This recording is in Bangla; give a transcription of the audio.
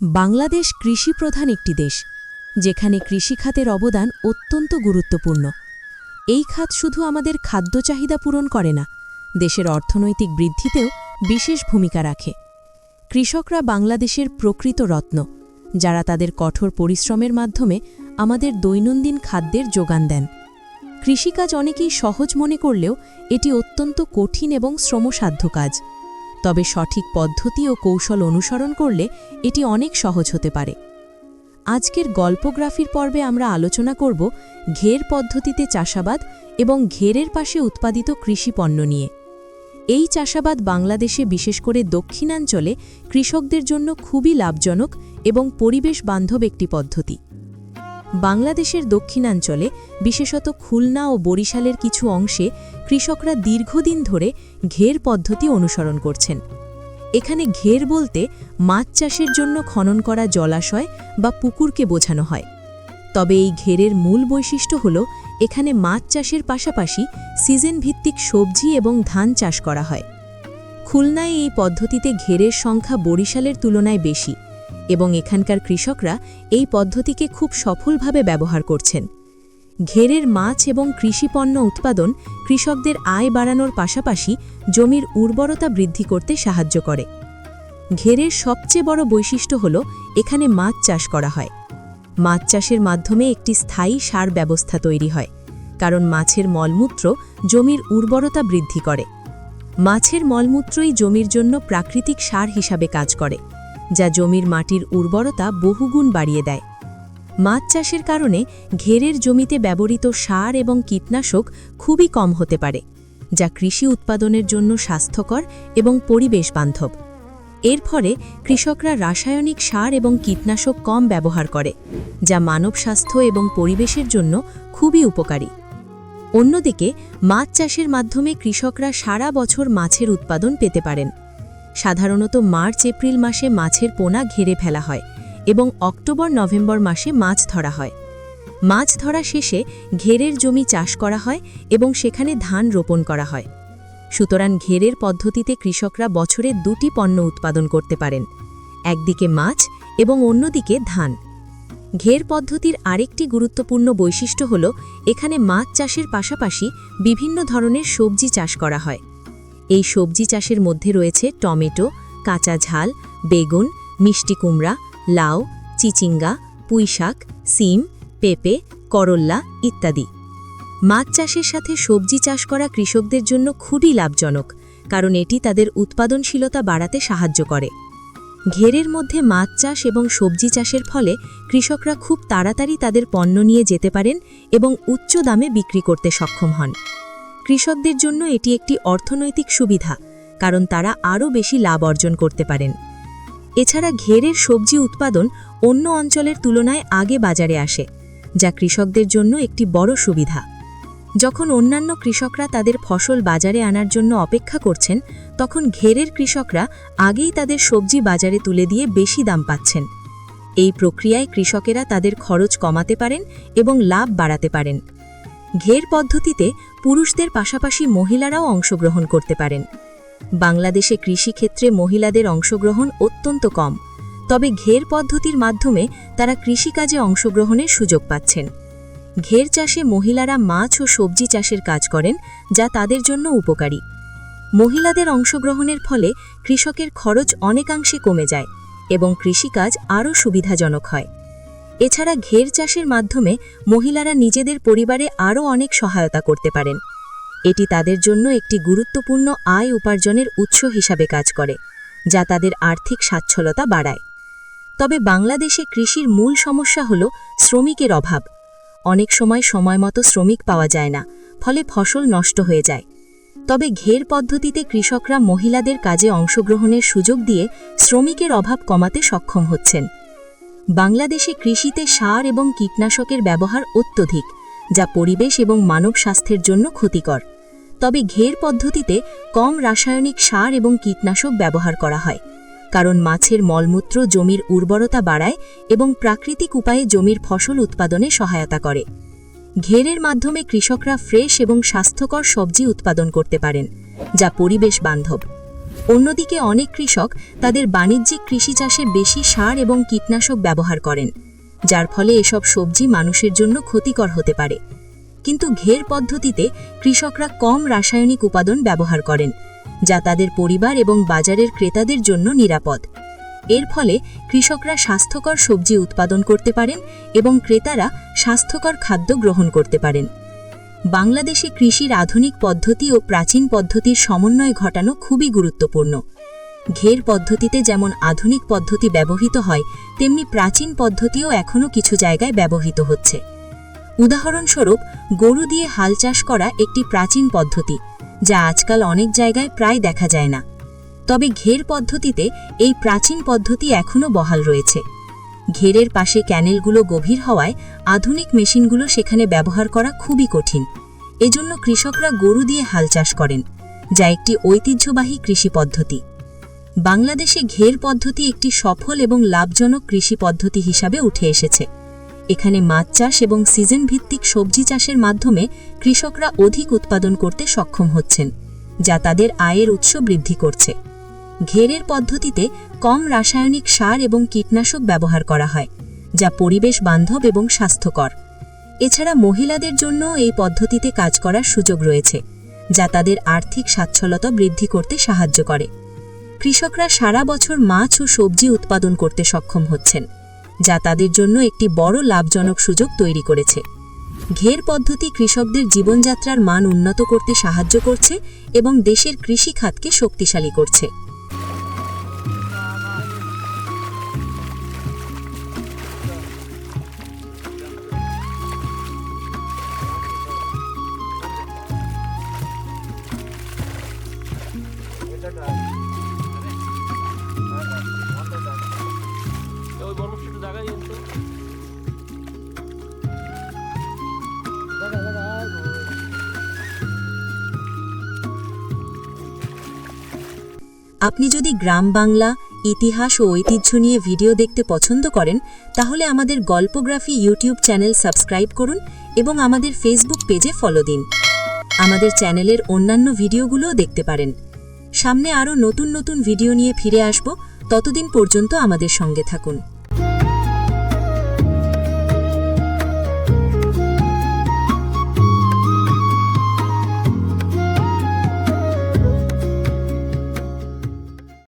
বাংলাদেশ কৃষিপ্রধান একটি দেশ, যেখানে কৃষিখাতের অবদান অত্যন্ত গুরুত্বপূর্ণ। এই খাত শুধু আমাদের খাদ্য চাহিদা পূরণ করে না, দেশের অর্থনৈতিক বৃদ্ধিতেও বিশেষ ভূমিকা রাখে। কৃষকরা বাংলাদেশের প্রকৃত রত্ন, যারা তাদের কঠোর পরিশ্রমের মাধ্যমে আমাদের দৈনন্দিন খাদ্যের যোগান দেন। কৃষিকাজ অনেকেই সহজ মনে করলেও এটি অত্যন্ত কঠিন এবং শ্রমসাধ্য কাজ। তবে সঠিক পদ্ধতি ও কৌশল অনুসরণ করলে এটি অনেক সহজ হতে পারে। আজকের গল্পগ্রাফির পর্বে আমরা আলোচনা করব ঘের পদ্ধতিতে চাষাবাদ এবং ঘেরের পাশে উৎপাদিত কৃষি পণ্য নিয়ে। এই চাষাবাদ বাংলাদেশে, বিশেষ করে দক্ষিণাঞ্চলে, কৃষকদের জন্য খুবই লাভজনক এবং পরিবেশ বান্ধব একটি পদ্ধতি। বাংলাদেশের দক্ষিণাঞ্চলে, বিশেষত খুলনা ও বরিশালের কিছু অংশে, কৃষকরা দীর্ঘদিন ধরে ঘের পদ্ধতি অনুসরণ করছেন। এখানে ঘের বলতে মাছ চাষের জন্য খনন করা জলাশয় বা পুকুরকে বোঝানো হয়। তবে এই ঘেরের মূল বৈশিষ্ট্য হল এখানে মাছ চাষের পাশাপাশি সিজন ভিত্তিক সবজি এবং ধান চাষ করা হয়। খুলনায় এই পদ্ধতিতে ঘেরের সংখ্যা বরিশালের তুলনায় বেশি এবং এখানকার কৃষকরা এই পদ্ধতিকে খুব সফলভাবে ব্যবহার করছেন। ঘেরের মাছ এবং কৃষিপণ্য উৎপাদন কৃষকদের আয় বাড়ানোর পাশাপাশি জমির উর্বরতা বৃদ্ধি করতে সাহায্য করে। ঘেরের সবচেয়ে বড় বৈশিষ্ট্য হল এখানে মাছ চাষ করা হয়। মাছ চাষের মাধ্যমে একটি স্থায়ী সার ব্যবস্থা তৈরি হয়, কারণ মাছের মলমূত্র জমির উর্বরতা বৃদ্ধি করে। মাছের মলমূত্রই জমির জন্য প্রাকৃতিক সার হিসাবে কাজ করে, যা জমির মাটির উর্বরতা বহুগুণ বাড়িয়ে দেয়। মাছ চাষের কারণে ঘেরের জমিতে ব্যবহৃত সার এবং কীটনাশক খুবই কম হতে পারে, যা কৃষি উৎপাদনের জন্য স্বাস্থ্যকর এবং পরিবেশ বান্ধব। এর ফলে কৃষকরা রাসায়নিক সার এবং কীটনাশক কম ব্যবহার করে, যা মানব স্বাস্থ্য এবং পরিবেশের জন্য খুবই উপকারী। অন্যদিকে মাছ চাষের মাধ্যমে কৃষকরা সারা বছর মাছের উৎপাদন পেতে পারেন। সাধারণত মার্চ-এপ্রিল মাসে মাছের পোনা ঘেরে ফেলা হয় এবং অক্টোবর-নভেম্বর মাসে মাছ ধরা হয়। মাছ ধরা শেষে ঘেরের জমি চাষ করা হয় এবং সেখানে ধান রোপণ করা হয়। সুতরাং ঘেরের পদ্ধতিতে কৃষকরা বছরে দুটি পণ্য উৎপাদন করতে পারেন, একদিকে মাছ এবং অন্যদিকে ধান। ঘের পদ্ধতির আরেকটি গুরুত্বপূর্ণ বৈশিষ্ট্য হল এখানে মাছ চাষের পাশাপাশি বিভিন্ন ধরনের সবজি চাষ করা হয়। এই সবজি চাষের মধ্যে রয়েছে টমেটো, কাঁচা ঝাল, বেগুন, মিষ্টি কুমড়া, লাউ, চিচিঙ্গা, পুঁইশাক, সিম, পেঁপে, করল্লা ইত্যাদি। মাছ চাষের সাথে সবজি চাষ করা কৃষকদের জন্য খুবই লাভজনক, কারণ এটি তাদের উৎপাদনশীলতা বাড়াতে সাহায্য করে। ঘেরের মধ্যে মাছ চাষ এবং সবজি চাষের ফলে কৃষকরা খুব তাড়াতাড়ি তাদের পণ্য নিয়ে যেতে পারেন এবং উচ্চ দামে বিক্রি করতে সক্ষম হন। কৃষকদের জন্য এটি একটি অর্থনৈতিক সুবিধা, কারণ তারা আরও বেশি লাভ অর্জন করতে পারেন। এছাড়া ঘেরের সবজি উৎপাদন অন্য অঞ্চলের তুলনায় আগে বাজারে আসে, যা কৃষকদের জন্য একটি বড় সুবিধা। যখন অন্যান্য কৃষকরা তাদের ফসল বাজারে আনার জন্য অপেক্ষা করছেন, তখন ঘেরের কৃষকরা আগেই তাদের সবজি বাজারে তুলে দিয়ে বেশি দাম পাচ্ছেন। এই প্রক্রিয়ায় কৃষকেরা তাদের খরচ কমাতে পারেন এবং লাভ বাড়াতে পারেন। ঘের পদ্ধতিতে পুরুষদের পাশাপাশি মহিলারাও অংশগ্রহণ করতে পারেন। বাংলাদেশে কৃষিক্ষেত্রে মহিলাদের অংশগ্রহণ অত্যন্ত কম, তবে ঘের পদ্ধতির মাধ্যমে তারা কৃষিকাজে অংশগ্রহণের সুযোগ পাচ্ছেন। ঘের চাষে মহিলারা মাছ ও সবজি চাষের কাজ করেন, যা তাদের জন্য উপকারী। মহিলাদের অংশগ্রহণের ফলে কৃষকের খরচ অনেকাংশে কমে যায় এবং কৃষিকাজ আরও সুবিধাজনক হয়। এছাড়া ঘের চাষের মাধ্যমে মহিলারা নিজেদের পরিবারে আরও অনেক সহায়তা করতে পারেন। এটি তাদের জন্য একটি গুরুত্বপূর্ণ আয় উপার্জনের উৎস হিসাবে কাজ করে, যা তাদের আর্থিক সচ্ছলতা বাড়ায়। তবে বাংলাদেশে কৃষির মূল সমস্যা হল শ্রমিকের অভাব। অনেক সময় সময়মতো শ্রমিক পাওয়া যায় না, ফলে ফসল নষ্ট হয়ে যায়। তবে ঘের পদ্ধতিতে কৃষকরা মহিলাদের কাজে অংশগ্রহণের সুযোগ দিয়ে শ্রমিকের অভাব কমাতে সক্ষম হচ্ছেন। বাংলাদেশে কৃষিতে সার এবং কীটনাশকের ব্যবহার অত্যধিক, যা পরিবেশ এবং মানব স্বাস্থ্যের জন্য ক্ষতিকর। তবে ঘের পদ্ধতিতে কম রাসায়নিক সার এবং কীটনাশক ব্যবহার করা হয়, কারণ মাছের মলমূত্র জমির উর্বরতা বাড়ায় এবং প্রাকৃতিক উপায়ে জমির ফসল উৎপাদনে সহায়তা করে। ঘেরের মাধ্যমে কৃষকরা ফ্রেশ এবং স্বাস্থ্যকর সবজি উৎপাদন করতে পারেন, যা পরিবেশ বান্ধব। অন্যদিকে অনেক কৃষক তাদের বাণিজ্যিক কৃষি চাষে বেশি সার এবং কীটনাশক ব্যবহার করেন, যার ফলে এসব সবজি মানুষের জন্য ক্ষতিকর হতে পারে। কিন্তু ঘের পদ্ধতিতে কৃষকরা কম রাসায়নিক উপাদান ব্যবহার করেন, যা তাদের পরিবার এবং বাজারের ক্রেতাদের জন্য নিরাপদ। এর ফলে কৃষকরা স্বাস্থ্যকর সবজি উৎপাদন করতে পারেন এবং ক্রেতারা স্বাস্থ্যকর খাদ্য গ্রহণ করতে পারেন। বাংলাদেশে কৃষির আধুনিক পদ্ধতি ও প্রাচীন পদ্ধতির সমন্বয় ঘটানো খুবই গুরুত্বপূর্ণ। ঘের পদ্ধতিতে যেমন আধুনিক পদ্ধতি ব্যবহৃত হয়, তেমনি প্রাচীন পদ্ধতিও এখনও কিছু জায়গায় ব্যবহৃত হচ্ছে। উদাহরণস্বরূপ, গরু দিয়ে হাল চাষ করা একটি প্রাচীন পদ্ধতি, যা আজকাল অনেক জায়গায় প্রায় দেখা যায় না। তবে ঘের পদ্ধতিতে এই প্রাচীন পদ্ধতি এখনও বহাল রয়েছে। ঘেরের পাশে ক্যানেলগুলো গভীর হওয়ায় আধুনিক মেশিনগুলো সেখানে ব্যবহার করা খুবই কঠিন। এজন্য কৃষকরা গরু দিয়ে হাল চাষ করেন, যা একটি ঐতিহ্যবাহী কৃষি পদ্ধতি। বাংলাদেশে ঘের পদ্ধতি একটি সফল এবং লাভজনক কৃষি পদ্ধতি হিসাবে উঠে এসেছে। এখানে মাছ চাষ এবং সিজন ভিত্তিক সবজি চাষের মাধ্যমে কৃষকরা অধিক উৎপাদন করতে সক্ষম হচ্ছেন, যা তাদের আয়ের উৎস বৃদ্ধি করছে। ঘেরের পদ্ধতিতে কম রাসায়নিক সার এবং কীটনাশক ব্যবহার করা হয়, যা পরিবেশ বান্ধব এবং স্বাস্থ্যকর। এছাড়া মহিলাদের জন্য এই পদ্ধতিতে কাজ করার সুযোগ রয়েছে, যা তাদের আর্থিক সচ্ছলতা বৃদ্ধি করতে সাহায্য করে। কৃষকরা সারা বছর মাছ ও সবজি উৎপাদন করতে সক্ষম হচ্ছেন, যা তাদের জন্য একটি বড় লাভজনক সুযোগ তৈরি করেছে। ঘের পদ্ধতি কৃষকদের জীবনযাত্রার মান উন্নত করতে সাহায্য করছে এবং দেশের কৃষি খাতকে শক্তিশালী করছে। আপনি যদি গ্রাম বাংলা, ইতিহাস ও ঐতিহ্য নিয়ে ভিডিও দেখতে পছন্দ করেন, তাহলে আমাদের গল্পগ্রাফি ইউটিউব চ্যানেল সাবস্ক্রাইব করুন এবং আমাদের ফেসবুক পেজে ফলো দিন। আমাদের চ্যানেলের অন্যান্য ভিডিওগুলোও দেখতে পারেন। সামনে আরও নতুন নতুন ভিডিও নিয়ে ফিরে আসব। ততদিন পর্যন্ত আমাদের সঙ্গে থাকুন।